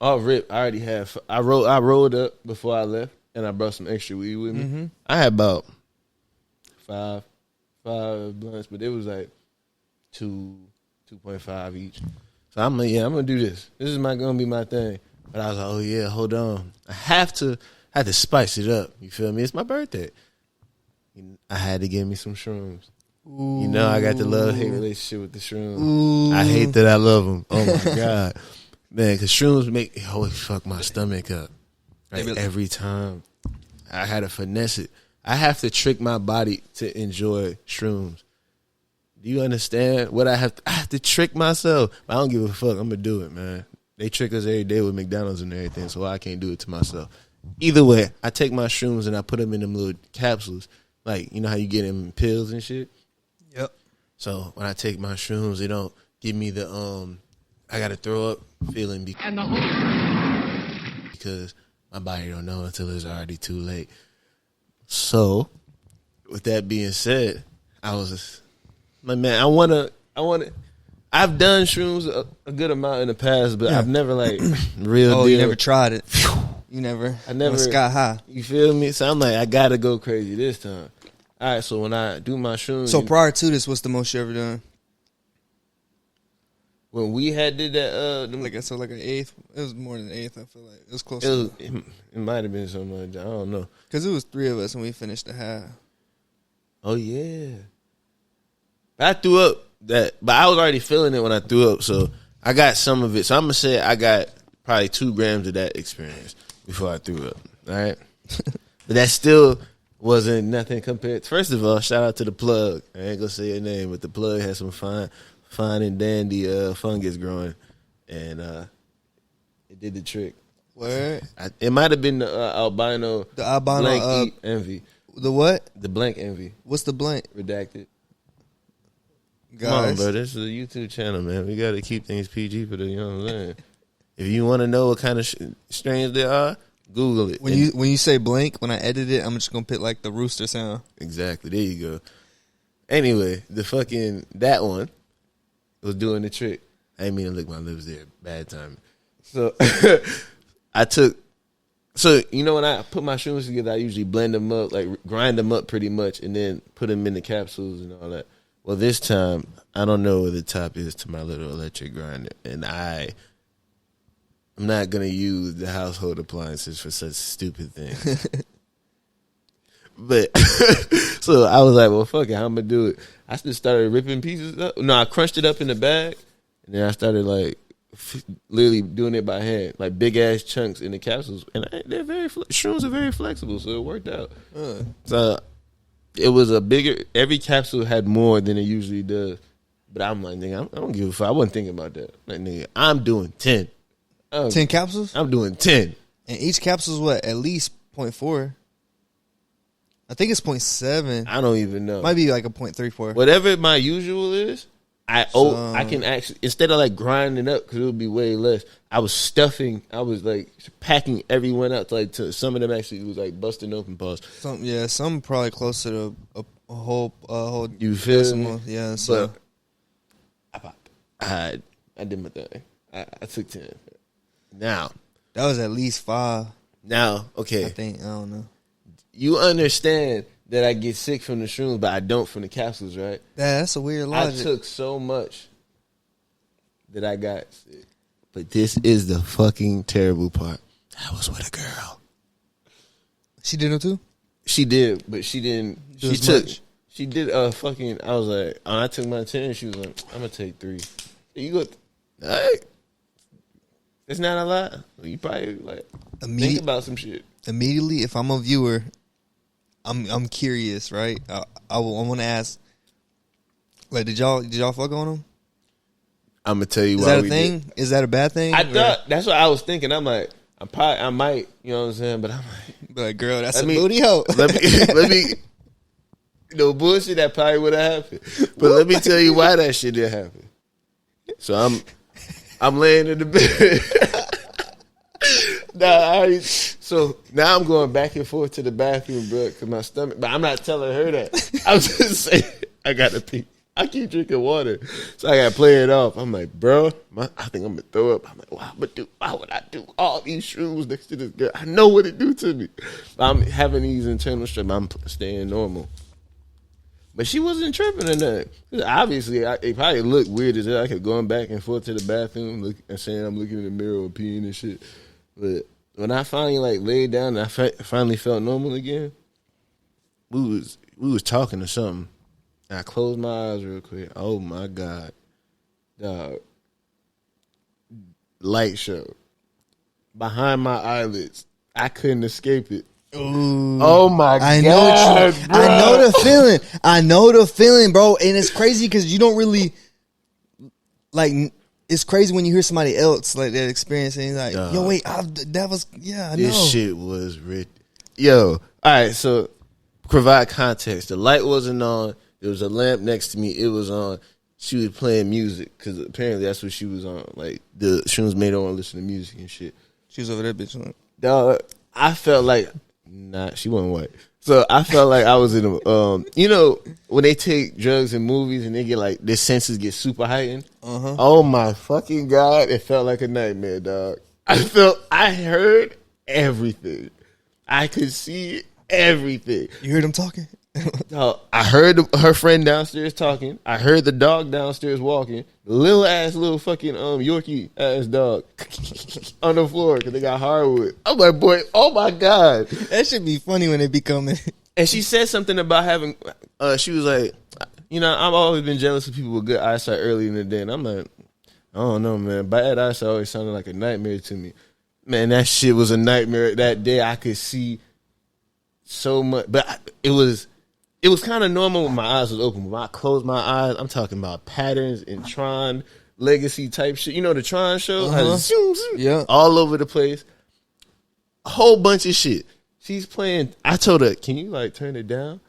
All rip. I already had. I rolled up before I left, and I brought some extra weed with me. Mm-hmm. I had about five blunts, but it was like 2.5 each. So I'm gonna do this. This is gonna be my thing. But I was like, oh yeah, hold on. I have to spice it up. You feel me? It's my birthday. I had to get me some shrooms. Ooh. You know, I got the love-hate relationship with the shrooms. Ooh. I hate that I love them. Oh my God. Man, because shrooms always fuck my stomach up. Like every time. I had to finesse it. I have to trick my body to enjoy shrooms. Do you understand what I have to trick myself? I don't give a fuck. I'm going to do it, man. They trick us every day with McDonald's and everything, so I can't do it to myself. Either way, I take my shrooms and I put them in them little capsules. Like, you know how you get them in pills and shit? Yep. So when I take my shrooms, they don't give me the I got to throw up feeling because my body don't know until it's already too late. So with that being said, I was just, man, I want to. I've done shrooms a good amount in the past, but I've never like real deal. You never tried it. I never went sky high. You feel me? So I'm like, I got to go crazy this time. All right, so when I do my shrooms. So prior to this, what's the most you ever done? When we did that, like an eighth. It was more than an eighth. I feel like it was close. It might have been something like that. I don't know. Because it was 3 of us and we finished the half. Oh yeah. I threw up that, but I was already feeling it when I threw up, so I got some of it. So I'm gonna say I got probably 2 grams of that experience before I threw up. All right, but that still wasn't nothing compared. First of all, shout out to the plug. I ain't gonna say your name, but the plug has some fine and dandy fungus growing, and it did the trick. Where? It might have been the albino. The albino blank envy. The what? The blank envy. What's the blank? Redacted. Guys. Come on, bro. This is a YouTube channel, man. We got to keep things PG for the, you know what I'm saying? If you want to know what kind of strains there are, Google it. When you say blank, when I edit it, I'm just going to put like the rooster sound. Exactly. There you go. Anyway, that one was doing the trick. I didn't mean to lick my lips there. Bad time. So so you know when I put my shrooms together, I usually blend them up, like grind them up pretty much, and then put them in the capsules and all that. Well, this time, I don't know where the top is to my little electric grinder, and I'm not going to use the household appliances for such stupid things. But, so I was like, well, fuck it, how I'm going to do it? I just started ripping pieces up. No, I crunched it up in the bag, and then I started, like, literally doing it by hand, like big-ass chunks in the capsules. And shrooms are very flexible, so it worked out. So it was every capsule had more than it usually does. But I'm like, nigga, I don't give a fuck. I wasn't thinking about that. Like, nigga, I'm doing 10. 10 capsules? I'm doing 10. And each capsule is what? At least 0.4. I think it's 0.7. I don't even know. Might be like a 0.34. Whatever my usual is, I can actually, instead of like grinding up, because it would be way less, I was like packing everyone out to some of them actually was like busting open pause. Some probably closer to a whole you feel decimal. me? Yeah, so I did my thing. I took 10. Now that was at least 5. Now, okay. I don't know. You understand that I get sick from the shrooms, but I don't from the capsules, right? That's a weird logic. I took so much that I got sick. But this is the fucking terrible part. I was with a girl. She did it too? She did, but she didn't. She did fucking, I was like, I took my 10, she was like, I'm going to take 3. You go, all right. It's not a lot. You probably like think about some shit. Immediately, if I'm a viewer, I'm curious, right? I want to ask, like, did y'all fuck on them? I'm gonna tell you why. Is that a thing? Is that a bad thing? I thought that's what I was thinking. I'm like, I might, you know what I'm saying? But I'm like, girl, that's a booty hoe. let me, bullshit. That probably would have happened. But let me tell you why that shit didn't happen. So I'm laying in the bed. So now I'm going back and forth to the bathroom, bro, because my stomach. But I'm not telling her that. I was just saying, I got to pee. I keep drinking water. So I got to play it off. I'm like, bro, I think I'm going to throw up. I'm like, why would I do all these shrooms next to this girl? I know what it do to me. I'm having these internal strips. I'm staying normal. But she wasn't tripping or nothing. Obviously, it probably looked weird as hell. I kept going back and forth to the bathroom and saying I'm looking in the mirror or peeing and shit. But when I finally like laid down and I finally felt normal again, we was talking or something. And I closed my eyes real quick. Oh my God. Dog. Light show. Behind my eyelids. I couldn't escape it. Ooh. Oh my God. I know the feeling, bro. And it's crazy because you don't really like. It's crazy when you hear somebody else like that experience and you're like, yo, wait, I know. This shit was rich. Yo, all right, so provide context. The light wasn't on. There was a lamp next to me. It was on. She was playing music because apparently that's what she was on. Like the shrooms made her want to listen to music and shit. She was over that bitch. Huh? Dog, I felt like she wasn't white. So I felt like I was in a, you know, when they take drugs in movies and they get like, their senses get super heightened. Uh-huh. Oh my fucking God. It felt like a nightmare, dog. I heard everything. I could see everything. You heard them talking? I heard her friend downstairs talking. I heard the dog downstairs walking. Little fucking Yorkie ass dog on the floor because they got hardwood. I'm like, boy, oh my God. That should be funny when they be coming. And she said something about having, she was like, you know, I've always been jealous of people with good eyesight early in the day. And I'm like, I don't know, man. Bad eyesight always sounded like a nightmare to me. Man, that shit was a nightmare. That day I could see so much. But it was kind of normal when my eyes was open. When I closed my eyes, I'm talking about patterns in Tron Legacy type shit. You know the Tron show? Yeah. All over the place. A whole bunch of shit. She's playing. I told her, can you like turn it down?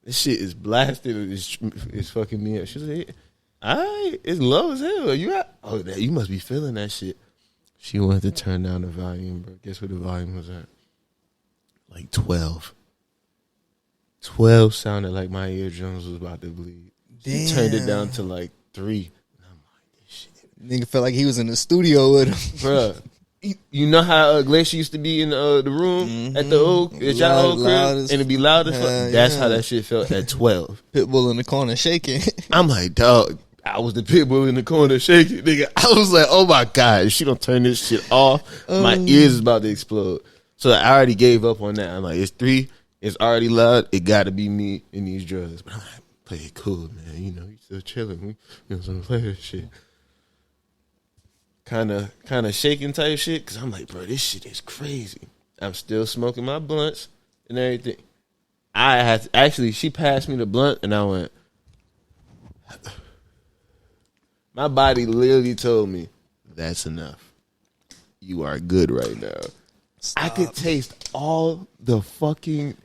This shit is blasted. It's fucking me up. She was like, all right, it's low as hell. You must be feeling that shit. She wanted to turn down the volume, bro. Guess what the volume was at? Like 12. 12 sounded like my eardrums was about to bleed. She turned it down to like 3. And I'm like, this shit. Nigga felt like he was in the studio with him. Bruh. You know how Glacier used to be in the room at the old crib? And it'd be loud as fuck? That's how that shit felt at 12. Pitbull in the corner shaking. I'm like, dog, I was the pitbull in the corner shaking. Nigga, I was like, oh my God, if she don't turn this shit off, my ears is about to explode. So I already gave up on that. I'm like, it's 3. It's already loud. It got to be me in these drugs. But I'm like, play it cool, man. You know, you still chilling. You know, some play this shit. Kind of shaking type shit. Because I'm like, bro, this shit is crazy. I'm still smoking my blunts and everything. She passed me the blunt and I went. My body literally told me, that's enough. You are good right now. Stop. I could taste all the fucking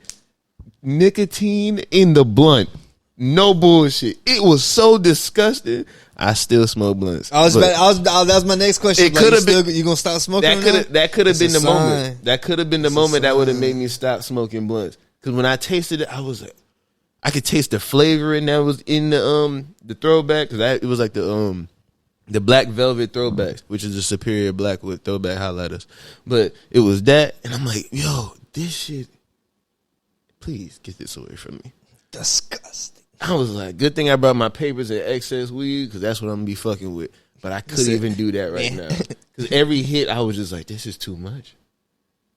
nicotine in the blunt. No bullshit. It was so disgusting. I still smoke blunts. That was my next question. It could have been. You gonna stop smoking? That could have been the moment. That could have been the moment that would have made me stop smoking blunts. Because when I tasted it, I was like, I could taste the flavoring that was in the throwback. Because it was like the black velvet throwbacks, which is a superior black with throwback highlighters. But it was that, and I'm like, yo, this shit. Please get this away from me. Disgusting. I was like, good thing I brought my papers and excess weed because that's what I'm going to be fucking with. But I couldn't even do that right now. Because every hit, I was just like, this is too much.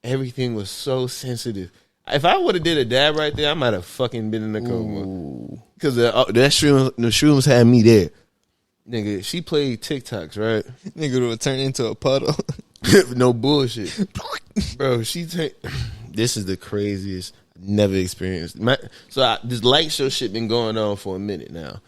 Everything was so sensitive. If I would have did a dab right there, I might have fucking been in the coma. Because the shrooms had me there. Nigga, she played TikToks, right? Nigga would turn into a puddle. No bullshit. Bro, this is the craziest. Never experienced. This light show shit been going on for a minute now.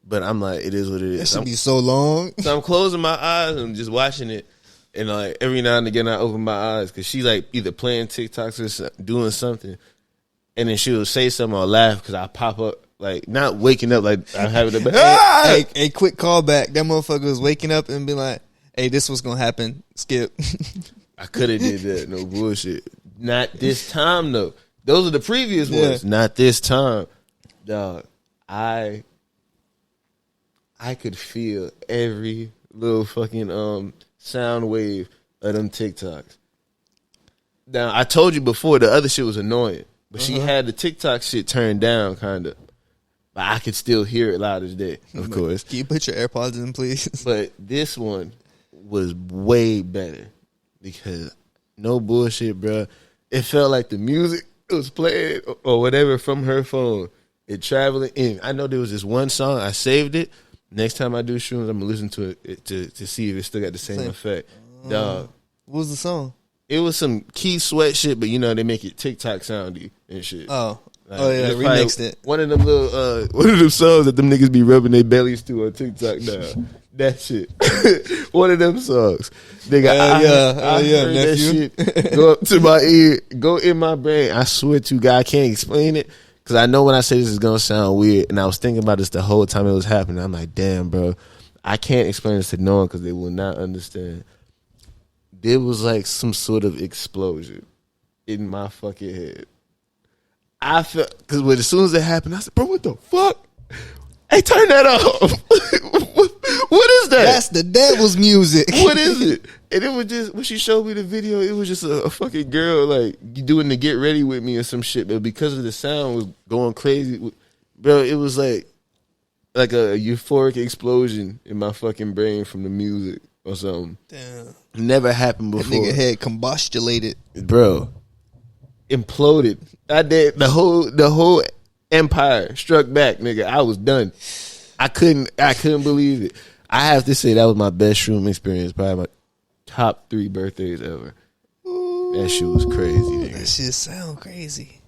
But I'm like, it is what it is. That should be so long. So I'm closing my eyes and just watching it. And like every now and again I open my eyes because she's like either playing TikToks or doing something. And then she'll say something or laugh because I pop up. Like, not waking up like I'm having a quick callback. That motherfucker was waking up and be like, hey, this was going to happen. Skip. I could have did that. No bullshit. Not this time, though. Those are the previous ones. Not this time. Dog, I I could feel every little fucking sound wave of them TikToks. Now, I told you before the other shit was annoying, but she had the TikTok shit turned down, kind of. But I could still hear it loud as day, of course. Can you put your AirPods in, please? But this one was way better because no bullshit, bro. It felt like the music was playing or whatever from her phone. It traveling in. I know there was this one song. I saved it. Next time I do shrooms, I'm gonna listen to it to see if it still got the same effect. Dog. What was the song? It was some Key Sweat shit, but you know they make it TikTok soundy and shit. Oh. Like, yeah, remixed it. One of them little, one of them songs that them niggas be rubbing their bellies to on TikTok now. That shit. One of them songs. Nigga, I heard nephew. that shit go up to my ear, go in my brain. I swear to God, I can't explain it. Because I know when I say this is going to sound weird. And I was thinking about this the whole time it was happening. I'm like, damn, bro. I can't explain this to no one because they will not understand. There was like some sort of explosion in my fucking head. I felt, because as soon as it happened, I said, bro, what the fuck? Hey, turn that off. What is that? That's the devil's music. What is it? And it was just, when she showed me the video, it was just a fucking girl, like, doing the get ready with me or some shit. But because of the sound was going crazy, bro, it was like a euphoric explosion in my fucking brain from the music or something. Damn. Never happened before. That nigga had combustulated. Bro. Imploded. I did the whole empire struck back, nigga. I was done. I couldn't believe it. I have to say that was my best shroom experience. Probably my top 3 birthdays ever. That shit was crazy, nigga. That shit sound crazy.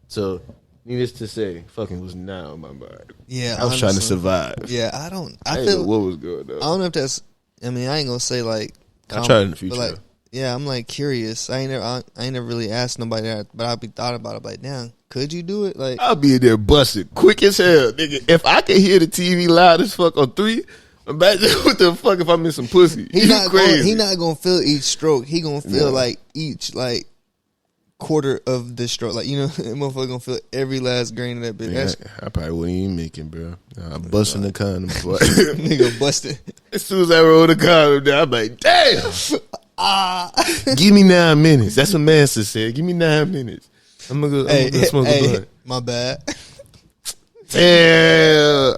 So, needless to say, fucking was not on my mind. Yeah, I was trying to survive. Yeah, I didn't know what was going on. I don't know if that's. I mean, I ain't gonna say like. I'll try it in the future. Like, yeah, I'm like curious. I ain't never really asked nobody that, but I'll be thought about it. Like, damn, could you do it? Like, I'll be in there busting quick as hell, nigga. If I can hear the TV loud as fuck on 3, imagine what the fuck if I'm in some pussy. He not gonna feel each stroke. He gonna feel like each like quarter of the stroke. Like, you know, that motherfucker gonna feel every last grain of that bitch. Yeah, I probably wouldn't even make it, bro. I'm busting the condom, boy. Nigga busted. As soon as I roll the condom down, I'm like, damn. Give me 9 minutes. That's what Master said. Give me 9 minutes. I'm gonna go smoke a blunt. My bad. Damn.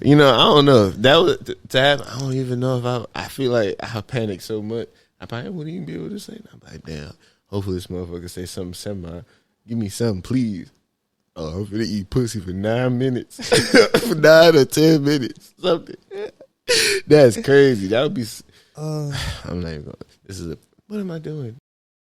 You know, I don't know. If that was to happen. I don't even know if I feel like I panicked so much. I probably wouldn't even be able to say that. I'm like, damn. Hopefully this motherfucker say something semi. Give me something, please. Oh, I'm gonna eat pussy for 9 minutes. For 9 or 10 minutes. Something. That's crazy. That would be. I'm not even going. What am I doing?